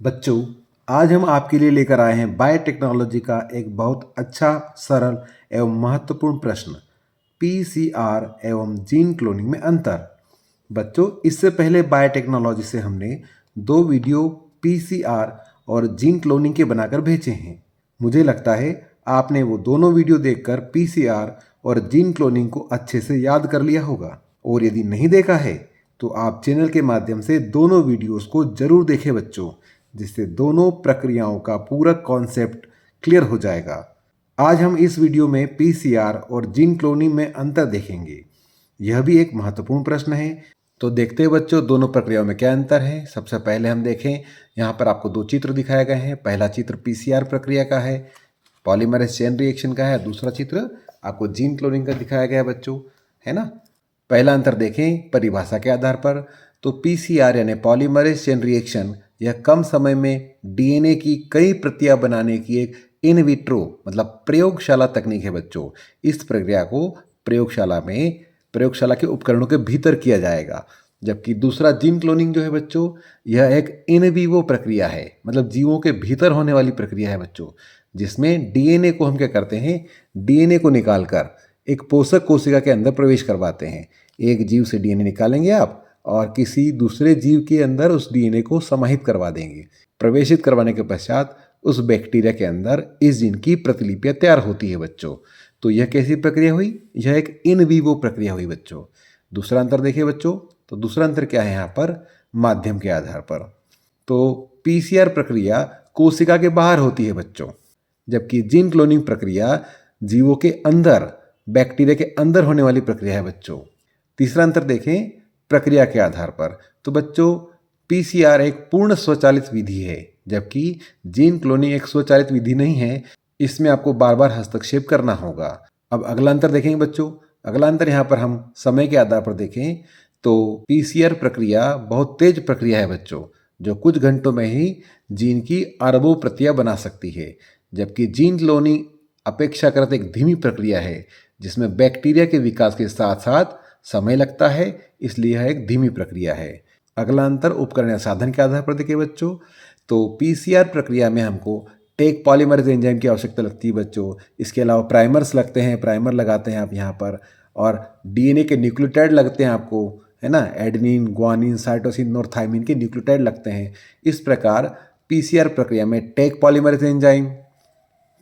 बच्चों, आज हम आपके लिए लेकर आए हैं बायोटेक्नोलॉजी का एक बहुत अच्छा, सरल एवं महत्वपूर्ण प्रश्न। पीसीआर एवं जीन क्लोनिंग में अंतर। बच्चों, इससे पहले बायोटेक्नोलॉजी से हमने 2 वीडियो पीसीआर और जीन क्लोनिंग के बनाकर भेजे हैं। मुझे लगता है आपने वो दोनों वीडियो देखकर पीसीआर और जीन क्लोनिंग को अच्छे से याद कर लिया होगा। और यदि नहीं देखा है तो आप चैनल के माध्यम से दोनों वीडियोस को जरूर देखें बच्चों, जिससे दोनों प्रक्रियाओं का पूरा कॉन्सेप्ट क्लियर हो जाएगा। आज हम इस वीडियो में पीसीआर और जीन क्लोनिंग में अंतर देखेंगे। यह भी एक महत्वपूर्ण प्रश्न है। तो देखते हैं बच्चों, दोनों प्रक्रियाओं में क्या अंतर है। सबसे पहले हम देखें, यहाँ पर आपको 2 चित्र दिखाए गए हैं। पहला चित्र पीसीआर प्रक्रिया का है, पॉलीमरेज चेन रिएक्शन का है। दूसरा चित्र आपको जीन क्लोनिंग का दिखाया गया है बच्चों, है ना। पहला अंतर देखें परिभाषा के आधार पर, तो पीसीआर यानी पॉलीमरेज चेन रिएक्शन यह कम समय में डीएनए की कई प्रतियां बनाने की एक इन विट्रो मतलब प्रयोगशाला तकनीक है बच्चों। इस प्रक्रिया को प्रयोगशाला के उपकरणों के भीतर किया जाएगा। जबकि दूसरा जीन क्लोनिंग जो है बच्चों, यह एक इन विवो प्रक्रिया है, मतलब जीवों के भीतर होने वाली प्रक्रिया है बच्चों, जिसमें डीएनए को हम क्या करते हैं, डीएनए को निकालकर एक पोषक कोशिका के अंदर प्रवेश करवाते हैं। एक जीव से डीएनए निकालेंगे आप और किसी दूसरे जीव के अंदर उस डीएनए को समाहित करवा देंगे। प्रवेशित करवाने के पश्चात उस बैक्टीरिया के अंदर इस जीन की प्रतिलिपियां तैयार होती है बच्चों। तो यह कैसी प्रक्रिया हुई? यह एक इन विवो प्रक्रिया हुई बच्चों। दूसरा अंतर देखिए बच्चों, तो दूसरा अंतर क्या है यहाँ पर, माध्यम के आधार पर। तो पीसीआर प्रक्रिया कोशिका के बाहर होती है बच्चों, जबकि जीन क्लोनिंग प्रक्रिया जीवों के अंदर, बैक्टीरिया के अंदर होने वाली प्रक्रिया है बच्चों। तीसरा अंतर देखें प्रक्रिया के आधार पर, तो बच्चों पीसीआर एक पूर्ण स्वचालित विधि है, जबकि जीन क्लोनिंग एक स्वचालित विधि नहीं है। इसमें आपको बार बार हस्तक्षेप करना होगा। अब अगला अंतर देखेंगे बच्चों। अगला अंतर यहाँ पर हम समय के आधार पर देखें तो पीसीआर प्रक्रिया बहुत तेज प्रक्रिया है बच्चों, जो कुछ घंटों में ही जीन की अरबों प्रतियां बना सकती है। जबकि जीन क्लोनिंग अपेक्षाकृत एक धीमी प्रक्रिया है, जिसमें बैक्टीरिया के विकास के साथ साथ समय लगता है, इसलिए यह एक धीमी प्रक्रिया है। अगला अंतर उपकरण या साधन के आधार पर देखिए बच्चों, तो पीसीआर प्रक्रिया में हमको टेक पॉलीमरेज एंजाइम की आवश्यकता लगती है बच्चों। इसके अलावा प्राइमर्स लगते हैं, प्राइमर लगाते हैं आप यहाँ पर, और डीएनए के न्यूक्लियोटाइड लगते हैं आपको, है ना। एडेनिन, ग्वानिन, साइटोसिन, नॉर्थाइमिन के न्यूक्लियोटाइड लगते हैं। इस प्रकार पीसीआर प्रक्रिया में टेक पॉलीमरेज एंजाइम,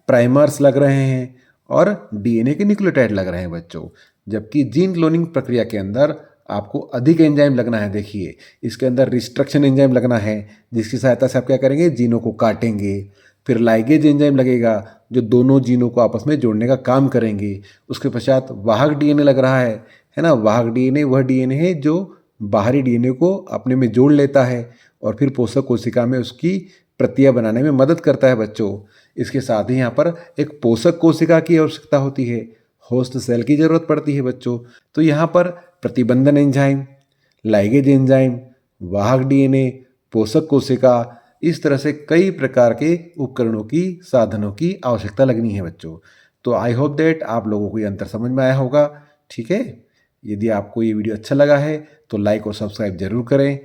प्राइमर्स लग रहे हैं और डीएनए के न्यूक्लियोटाइड लग रहे हैं बच्चों। जबकि जीन क्लोनिंग प्रक्रिया के अंदर आपको अधिक एंजाइम लगना है। देखिए, इसके अंदर रिस्ट्रक्शन एंजाइम लगना है, जिसकी सहायता से आप क्या करेंगे, जीनों को काटेंगे। फिर लाइगेज एंजाइम लगेगा, जो दोनों जीनों को आपस में जोड़ने का काम करेंगे। उसके पश्चात वाहक डीएनए लग रहा है ना। वाहक डीएनए वह डीएनए है जो बाहरी डीएनए को अपने में जोड़ लेता है और फिर पोषक कोशिका में उसकी प्रतियां बनाने में मदद करता है बच्चों। इसके साथ ही यहाँ पर एक पोषक कोशिका की आवश्यकता होती है, होस्ट सेल की जरूरत पड़ती है बच्चों। तो यहाँ पर प्रतिबंधन एंजाइम, लाइगेज एंजाइम, वाहक डीएनए, पोषक कोशिका, इस तरह से कई प्रकार के उपकरणों की, साधनों की आवश्यकता लगनी है बच्चों। तो आई होप दैट आप लोगों को ये अंतर समझ में आया होगा। ठीक है, यदि आपको ये वीडियो अच्छा लगा है तो लाइक और सब्सक्राइब जरूर करें।